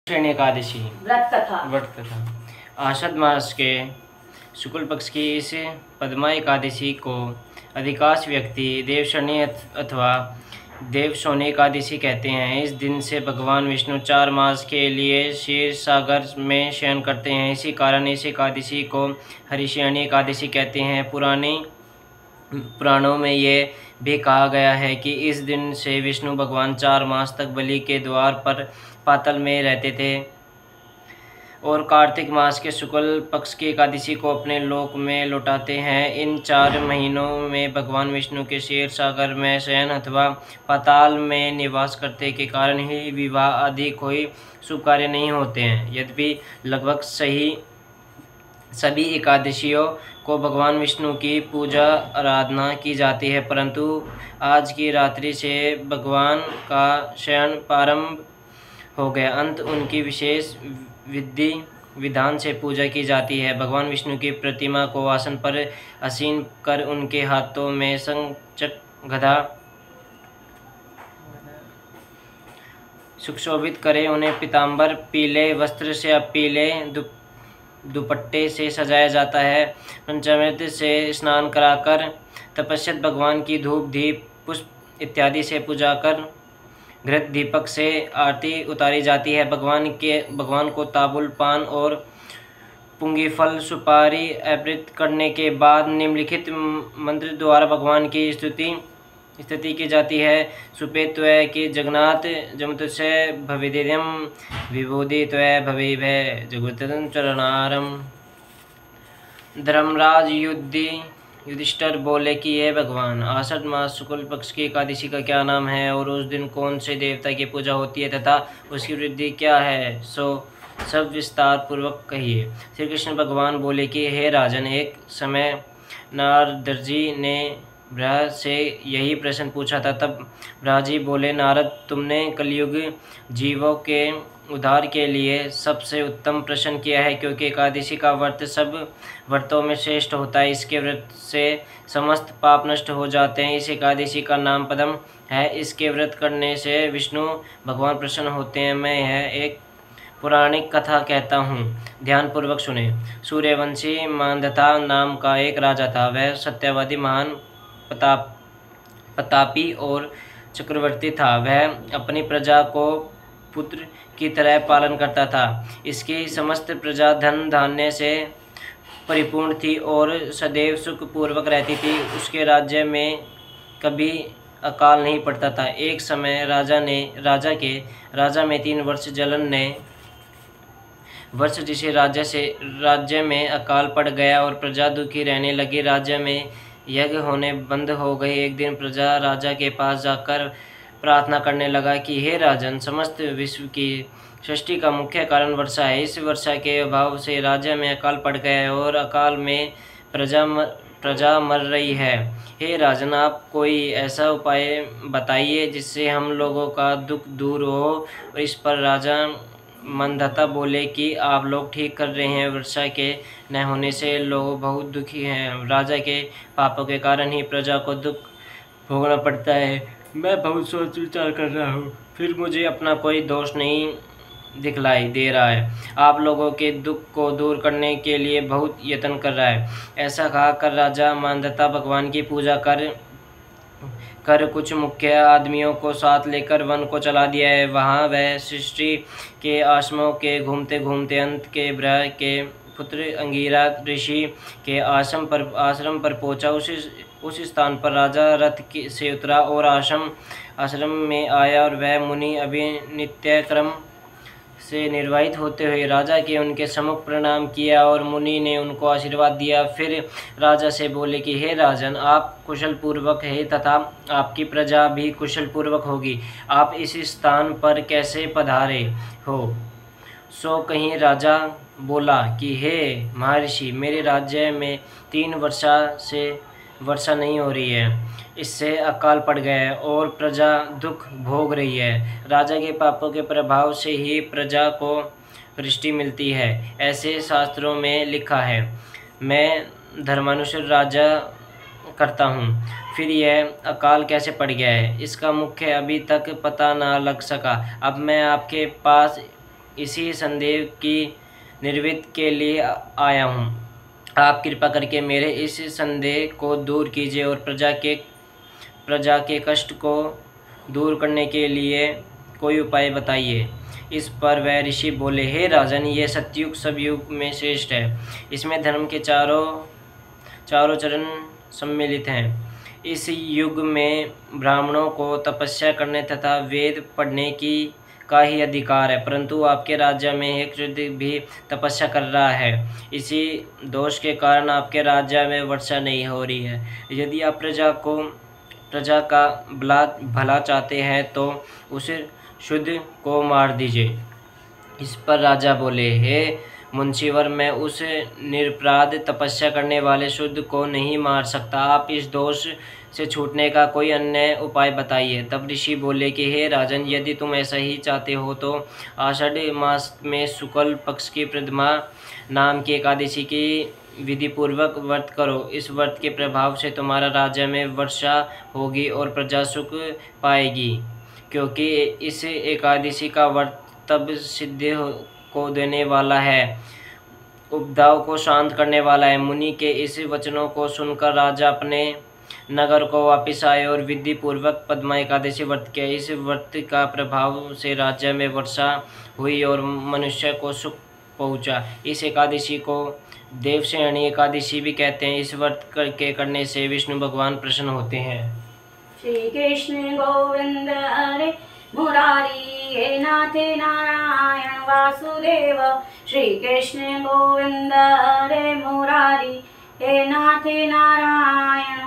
शयन एकादशी व्रत कथा। आषाढ़ मास के शुक्ल पक्ष की इस पद्मा एकादशी को अधिकांश व्यक्ति देवशयनी अथवा देवशोनी एकादशी कहते हैं। इस दिन से भगवान विष्णु 4 मास के लिए क्षीर सागर में शयन करते हैं। इसी कारण इस एकादशी को हरिशयनी एकादशी कहते हैं। पुराणों में ये भी कहा गया है कि इस दिन से विष्णु भगवान 4 मास तक बलि के द्वार पर पाताल में रहते थे और कार्तिक मास के शुक्ल पक्ष की एकादशी को अपने लोक में लौटाते हैं। इन 4 महीनों में भगवान विष्णु के क्षीर सागर में शयन अथवा पाताल में निवास करने के कारण ही विवाह आदि कोई शुभ कार्य नहीं होते हैं। यद्यपि लगभग सभी एकादशियों को भगवान विष्णु की पूजा आराधना की जाती है, परंतु आज की रात्रि से भगवान का शयन प्रारंभ हो गया। अंत उनकी विशेष विधि विधान से पूजा की जाती है। भगवान विष्णु की प्रतिमा को आसन पर आसीन कर उनके हाथों में शंख गदा सुशोभित करें। उन्हें पीताम्बर पीले वस्त्र से पीले दुपट्टे से सजाया जाता है। पंचामृत से स्नान कराकर तपस्या भगवान की धूप दीप पुष्प इत्यादि से पूजा कर घृत दीपक से आरती उतारी जाती है। भगवान को ताबुल पान और पुंगीफल सुपारी अर्पित करने के बाद निम्नलिखित मंत्र द्वारा भगवान की स्तुति की जाती है। सुपे त्वय कि जगन्नाथ जमतुष्य भविदिर्यम विभूति त्वय भविभय जगुतम चरणारम। धर्मराज युधिष्ठिर बोले कि ये भगवान, आषाढ़ मास शुक्ल पक्ष की एकादशी का क्या नाम है और उस दिन कौन से देवता की पूजा होती है तथा उसकी वृद्धि क्या है, सो सब विस्तार पूर्वक कहिए। श्री कृष्ण भगवान बोले कि हे राजन, एक समय नारद जी ने ब्रह्मा से यही प्रश्न पूछा था। तब ब्रह्मा जी बोले, नारद, तुमने कलयुग जीवों के उद्धार के लिए सबसे उत्तम प्रश्न किया है, क्योंकि एकादशी का व्रत सब व्रतों में श्रेष्ठ होता है। इसके व्रत से समस्त पाप नष्ट हो जाते हैं। इस एकादशी का नाम पद्म है। इसके व्रत करने से विष्णु भगवान प्रसन्न होते हैं। मैं यह एक पौराणिक कथा कहता हूँ, ध्यानपूर्वक सुने। सूर्यवंशी मांधाता नाम का एक राजा था। वह सत्यवादी, महान प्रतापी और चक्रवर्ती था। वह अपनी प्रजा को पुत्र की तरह पालन करता था। इसकी समस्त प्रजा धन धान्य से परिपूर्ण थी और सदैव सुखपूर्वक रहती थी। उसके राज्य में कभी अकाल नहीं पड़ता था। एक समय राजा में 3 वर्ष जलन ने वर्ष जिसे राज्य में अकाल पड़ गया और प्रजा दुखी रहने लगी। राज्य में यज्ञ होने बंद हो गए। एक दिन प्रजा राजा के पास जाकर प्रार्थना करने लगा कि हे राजन, समस्त विश्व की सृष्टि का मुख्य कारण वर्षा है। इस वर्षा के अभाव से राज्य में अकाल पड़ गया है और अकाल में प्रजा मर रही है। हे राजन, आप कोई ऐसा उपाय बताइए जिससे हम लोगों का दुख दूर हो। और इस पर राजा मांधाता बोले कि आप लोग ठीक कर रहे हैं। वर्षा के न होने से लोग बहुत दुखी हैं। राजा के पापों के कारण ही प्रजा को दुख भोगना पड़ता है। मैं बहुत सोच विचार कर रहा हूँ, फिर मुझे अपना कोई दोष नहीं दिखलाई दे रहा है। आप लोगों के दुख को दूर करने के लिए बहुत यत्न कर रहा है। ऐसा कहकर राजा मांधाता भगवान की पूजा कर कुछ मुख्य आदमियों को साथ लेकर वन को चला दिया है। वहाँ वह सृष्टि के आश्रमों के घूमते घूमते अंत के ब्रह्मा के पुत्र अंगिरा ऋषि के आश्रम पर पहुँचा। उस स्थान पर राजा रथ से उतरा और आश्रम में आया और वह मुनि अभी नित्य क्रम से निर्वाहित होते हुए राजा के उनके सम्मुख प्रणाम किया और मुनि ने उनको आशीर्वाद दिया। फिर राजा से बोले कि हे राजन, आप कुशल पूर्वक है तथा आपकी प्रजा भी कुशल पूर्वक होगी। आप इस स्थान पर कैसे पधारे हो? सो कहीं राजा बोला कि हे महर्षि, मेरे राज्य में 3 वर्षा से वर्षा नहीं हो रही है। इससे अकाल पड़ गया है और प्रजा दुख भोग रही है। राजा के पापों के प्रभाव से ही प्रजा को वृष्टि मिलती है, ऐसे शास्त्रों में लिखा है। मैं धर्मानुसार राजा करता हूँ, फिर यह अकाल कैसे पड़ गया है, इसका मुख्य अभी तक पता ना लग सका। अब मैं आपके पास इसी संदेह की निवृत्ति के लिए आया हूँ। आप कृपा करके मेरे इस संदेह को दूर कीजिए और प्रजा के कष्ट को दूर करने के लिए कोई उपाय बताइए। इस पर वह ऋषि बोले, हे राजन, ये सतयुग सब युग में श्रेष्ठ है। इसमें धर्म के चारों चरण सम्मिलित हैं। इस युग में ब्राह्मणों को तपस्या करने तथा वेद पढ़ने का ही अधिकार है, परंतु आपके राज्य में एक क्षुद्र भी तपस्या कर रहा है। इसी दोष के कारण आपके राज्य में वर्षा नहीं हो रही है। यदि आप प्रजा का भला चाहते हैं तो उस शुद्ध को मार दीजिए। इस पर राजा बोले, हे मुंशीवर, मैं उस निरपराध तपस्या करने वाले शुद्ध को नहीं मार सकता। आप इस दोष से छूटने का कोई अन्य उपाय बताइए। तब ऋषि बोले कि हे राजन, यदि तुम ऐसा ही चाहते हो तो आषाढ़ मास में शुक्ल पक्ष की प्रथमा नाम की एकादशी की विधि पूर्वक व्रत करो। इस व्रत के प्रभाव से तुम्हारा राज्य में वर्षा होगी और प्रजा सुख पाएगी, क्योंकि इस एकादशी का व्रत तब सिद्धि को देने वाला है, उपद्रव को शांत करने वाला है। मुनि के इस वचनों को सुनकर राजा अपने नगर को वापस आए और विधि पूर्वक पद्मा एकादशी व्रत किया। इस व्रत का प्रभाव से राज्य में वर्षा हुई और मनुष्य को सुख पहुंचा। इस एकादशी को देवशयनी एकादशी भी कहते हैं। इस व्रत करने से विष्णु भगवान प्रसन्न होते हैं। श्री कृष्ण गोविंद हरे मुरारी, हे नाथ नारायण वासुदेव। श्री कृष्ण गोविंद हरे मुरारी, हे नाथ नारायण